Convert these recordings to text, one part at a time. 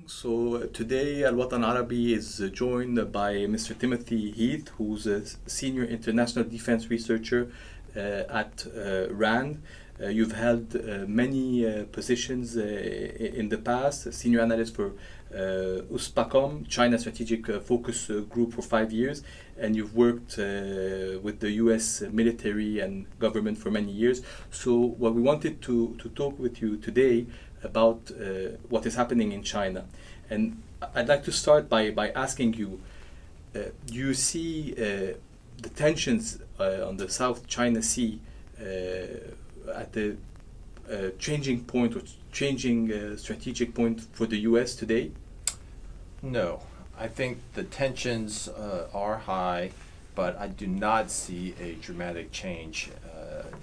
So today Al Watan Arabi is joined by Mr. Timothy Heath, who's a senior international defense researcher at RAND. You've held many positions in the past, a senior analyst for USPACOM, China Strategic Focus Group for 5 years, and you've worked with the US military and government for many years. So what we wanted to talk with you today about what is happening in China. And I'd like to start by asking you, do you see the tensions on the South China Sea at the changing point or changing strategic point for the US today? No, I think the tensions are high, but I do not see a dramatic change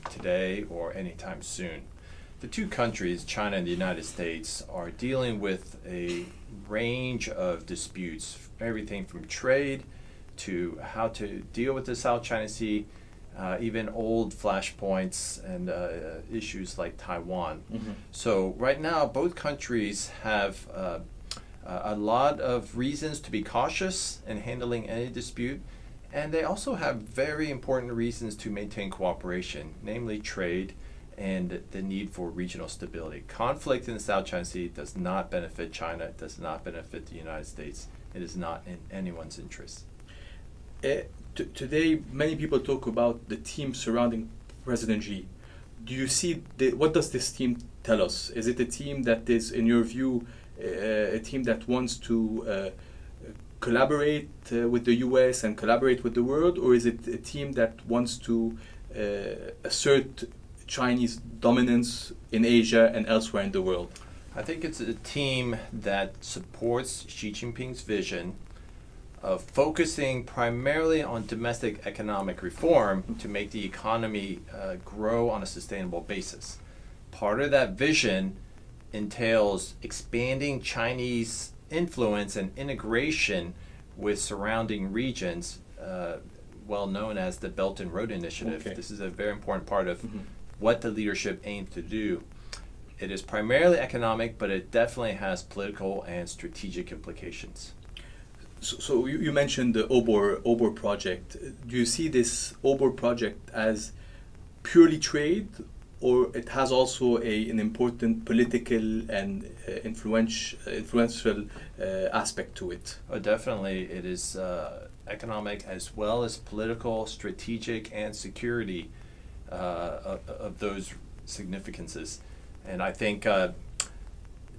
today or anytime soon. The two countries, China and the United States, are dealing with a range of disputes, everything from trade to how to deal with the South China Sea, even old flashpoints and issues like Taiwan. Mm-hmm. So right now, both countries have a lot of reasons to be cautious in handling any dispute, and they also have very important reasons to maintain cooperation, namely trade and the need for regional stability. Conflict in the South China Sea does not benefit China, it does not benefit the United States. It is not in anyone's interest. Today, many people talk about the team surrounding President Xi. Do you see what does this team tell us? Is it a team that is, in your view, a team that wants to collaborate with the US and collaborate with the world, or is it a team that wants to assert Chinese dominance in Asia and elsewhere in the world? I think it's a team that supports Xi Jinping's vision of focusing primarily on domestic economic reform to make the economy grow on a sustainable basis. Part of that vision entails expanding Chinese influence and integration with surrounding regions, well known as the Belt and Road Initiative. Okay. This is a very important part of Mm-hmm. what the leadership aims to do. It is primarily economic, but it definitely has political and strategic implications. So you mentioned the Obor project. Do you see this Obor project as purely trade, or it has also an important political and influential aspect to it? Definitely, it is economic as well as political, strategic, and security of those significances. And I think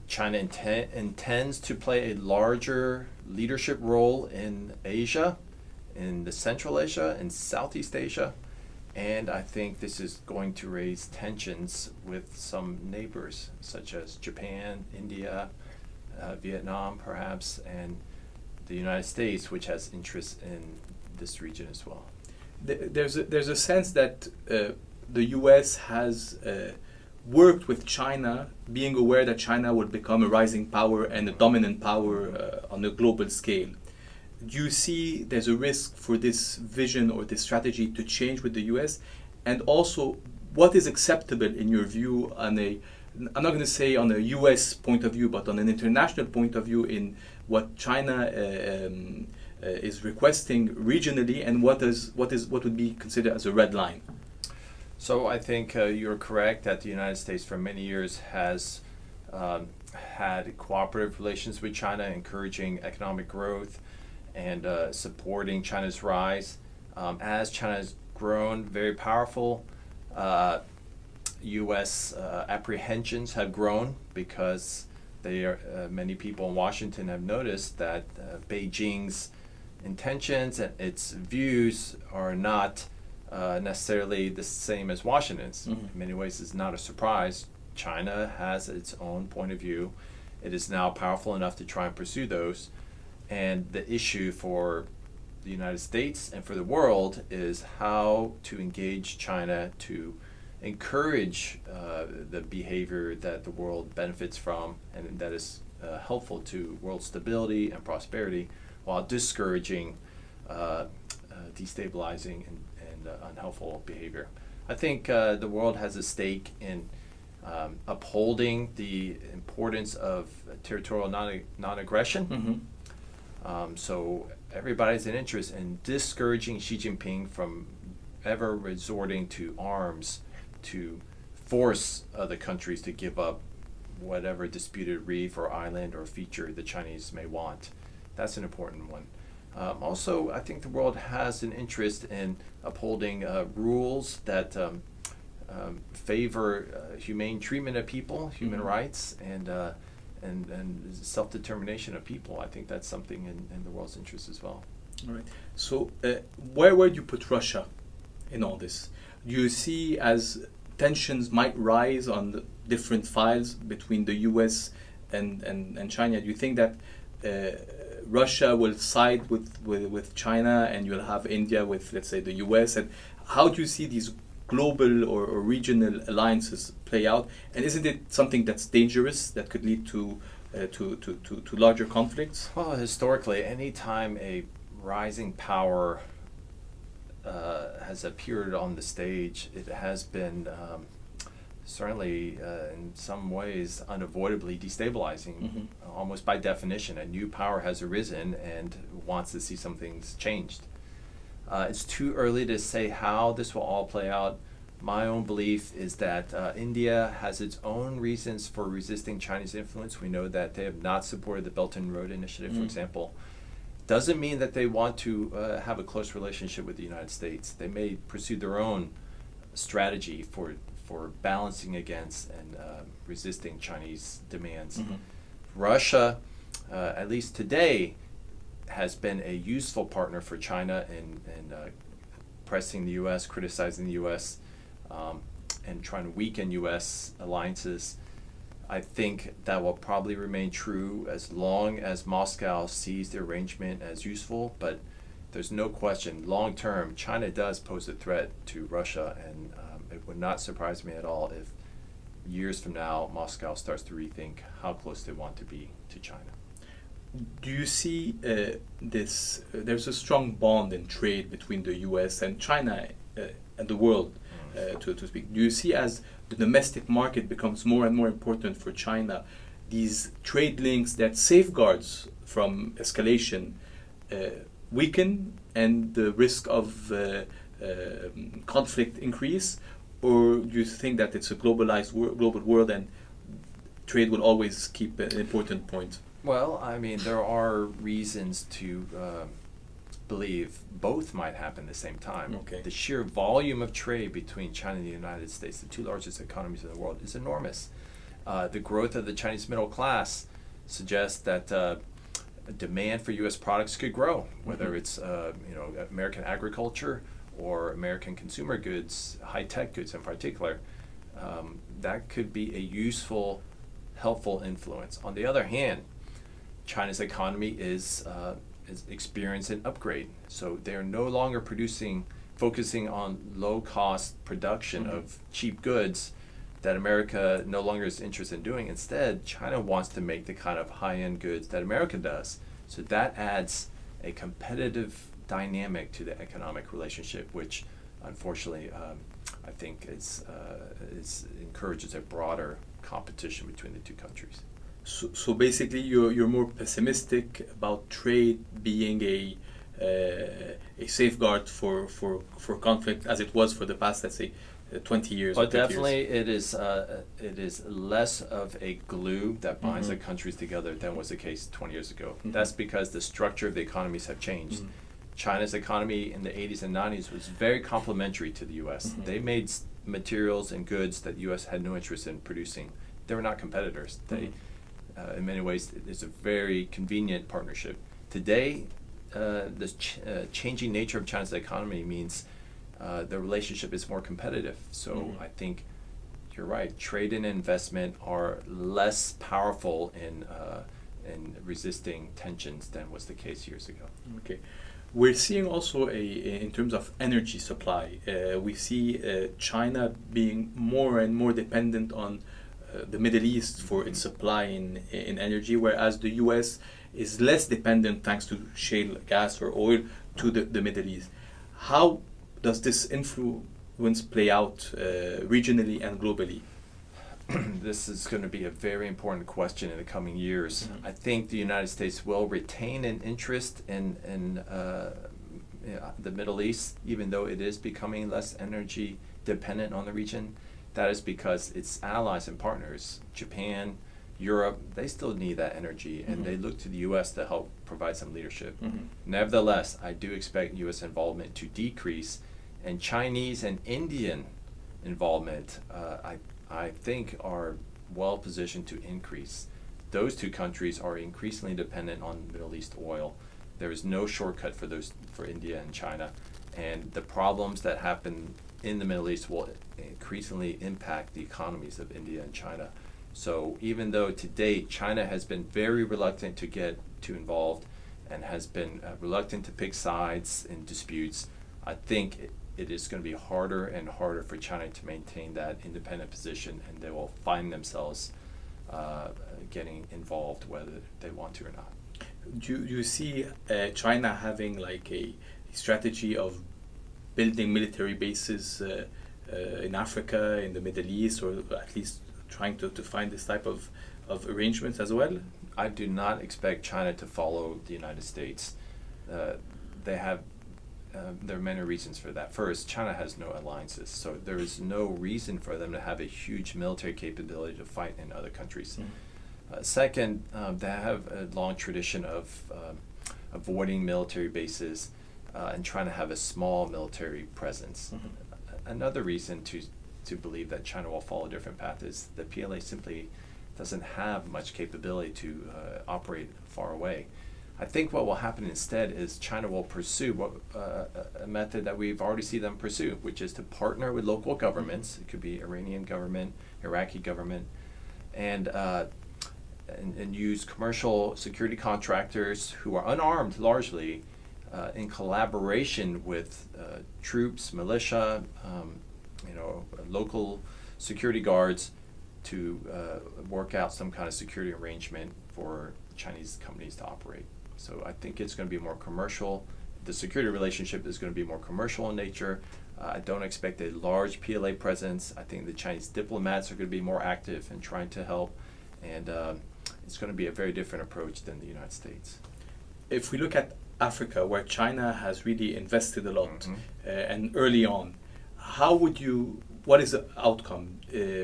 China intends to play a larger leadership role in Asia, in the Central Asia, and Southeast Asia. And I think this is going to raise tensions with some neighbors, such as Japan, India, Vietnam, perhaps, and the United States, which has interests in this region as well. There's a sense that the US has worked with China, being aware that China would become a rising power and a dominant power on a global scale. Do you see there's a risk for this vision or this strategy to change with the US? And also, what is acceptable in your view on I'm not going to say on a US point of view, but on an international point of view in what China is requesting regionally, and what would be considered as a red line? So I think you're correct that the United States for many years has had cooperative relations with China, encouraging economic growth and supporting China's rise. As China's grown very powerful, U.S. apprehensions have grown because many people in Washington have noticed that Beijing's intentions and its views are not necessarily the same as Washington's. Mm-hmm. In many ways, it's not a surprise. China has its own point of view. It is now powerful enough to try and pursue those. And the issue for the United States and for the world is how to engage China to encourage the behavior that the world benefits from and that is helpful to world stability and prosperity, while discouraging destabilizing and unhelpful behavior. I think the world has a stake in upholding the importance of territorial non-aggression. So everybody's in interest in discouraging Xi Jinping from ever resorting to arms to force other countries to give up whatever disputed reef or island or feature the Chinese may want. That's an important one. Also, I think the world has an interest in upholding rules that favor humane treatment of people, human rights, and self-determination of people. I think that's something in the world's interest as well. All right. So, where would you put Russia in all this? Do you see as tensions might rise on the different files between the U.S. and China? Do you think that Russia will side with China, and you'll have India with, let's say, the U.S.? And how do you see these global or regional alliances play out? And isn't it something that's dangerous that could lead to larger conflicts? Well, historically, any time a rising power has appeared on the stage, it has been certainly in some ways unavoidably destabilizing. Almost by definition, a new power has arisen and wants to see some things changed. It's too early to say how this will all play out. My own belief is that India has its own reasons for resisting Chinese influence. We know that they have not supported the Belt and Road Initiative, for example. Doesn't mean that they want to have a close relationship with the United States. They may pursue their own strategy for balancing against and resisting Chinese demands. Russia, at least today, has been a useful partner for China in pressing the U.S., criticizing the U.S., and trying to weaken U.S. alliances. I think that will probably remain true as long as Moscow sees the arrangement as useful, but there's no question, long term, China does pose a threat to Russia, and it would not surprise me at all if years from now Moscow starts to rethink how close they want to be to China. Do you see this? There's a strong bond in trade between the U.S. and China and the world, to speak. Do you see, as the domestic market becomes more and more important for China, these trade links that safeguards from escalation weaken and the risk of conflict increase? Or do you think that it's a globalized global world and trade will always keep an important point? Well, I mean, there are reasons to believe both might happen at the same time. Okay. The sheer volume of trade between China and the United States, the two largest economies in the world, is enormous. The growth of the Chinese middle class suggests that demand for U.S. products could grow, whether it's American agriculture or American consumer goods, high-tech goods in particular. That could be a useful, helpful influence. On the other hand, China's economy is experiencing an upgrade. So they're no longer focusing on low-cost production of cheap goods that America no longer is interested in doing. Instead, China wants to make the kind of high-end goods that America does. So that adds a competitive dynamic to the economic relationship, which unfortunately I think encourages a broader competition between the two countries. So basically, you're more pessimistic about trade being a safeguard for conflict, as it was for the past, let's say, 20 years. But or 30 definitely, years. it is less of a glue that binds the countries together than was the case 20 years ago. That's because the structure of the economies have changed. China's economy in the 80s and 90s was very complementary to the U.S. They made materials and goods that the U.S. had no interest in producing. They were not competitors. They in many ways, it's a very convenient partnership. Today, the changing nature of China's economy means the relationship is more competitive. So I think you're right. Trade and investment are less powerful in resisting tensions than was the case years ago. Okay. We're seeing also in terms of energy supply, we see China being more and more dependent on the Middle East for its supply in energy, whereas the U.S. is less dependent, thanks to shale gas or oil, to the Middle East. How does this influence play out regionally and globally? this is going to be a very important question in the coming years. Mhm. I think the United States will retain an interest in the Middle East, even though it is becoming less energy dependent on the region. That is because its allies and partners, Japan, Europe, they still need that energy, and Mhm. they look to the U.S. to help provide some leadership. Mhm. Nevertheless, I do expect U.S. involvement to decrease, and Chinese and Indian involvement, I think, are well positioned to increase. Those two countries are increasingly dependent on Middle East oil. There is no shortcut for India and China, and the problems that happen in the Middle East will increasingly impact the economies of India and China. So even though to date China has been very reluctant to get too involved and has been reluctant to pick sides in disputes, I think it is going to be harder and harder for China to maintain that independent position, and they will find themselves getting involved whether they want to or not. Do you see China having like a strategy of building military bases in Africa, in the Middle East, or at least trying to find this type of arrangements as well? I do not expect China to follow the United States. They have there are many reasons for that. First, China has no alliances, so there is no reason for them to have a huge military capability to fight in other countries. Second, they have a long tradition of avoiding military bases and trying to have a small military presence. Another reason to believe that China will follow a different path is the PLA simply doesn't have much capability to operate far away. I think what will happen instead is China will pursue a method that we've already seen them pursue, which is to partner with local governments. It could be Iranian government, Iraqi government, and use commercial security contractors who are unarmed largely in collaboration with troops, militia, local security guards to work out some kind of security arrangement for Chinese companies to operate. So I think it's going to be more commercial. The security relationship is going to be more commercial in nature. I don't expect a large PLA presence. I think the Chinese diplomats are going to be more active in trying to help, and it's going to be a very different approach than the United States. If we look at Africa, where China has really invested a lot and early on, what is the outcome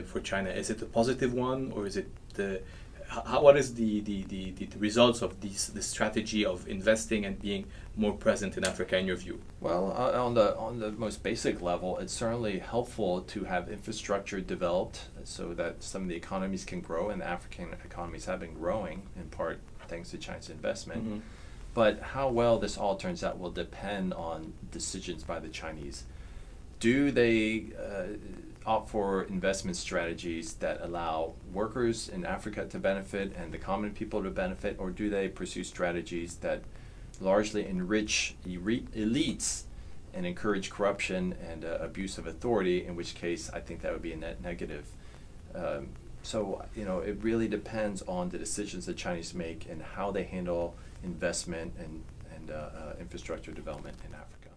for China? Is it a positive one, or is it what is the results of this strategy of investing and being more present in Africa in your view? Well, on the most basic level, it's certainly helpful to have infrastructure developed so that some of the economies can grow, and the African economies have been growing in part thanks to China's investment. But how well this all turns out will depend on decisions by the Chinese. Do they opt for investment strategies that allow workers in Africa to benefit and the common people to benefit, or do they pursue strategies that largely enrich elites and encourage corruption and abuse of authority, in which case I think that would be a net negative. So it really depends on the decisions the Chinese make and how they handle investment and infrastructure development in Africa.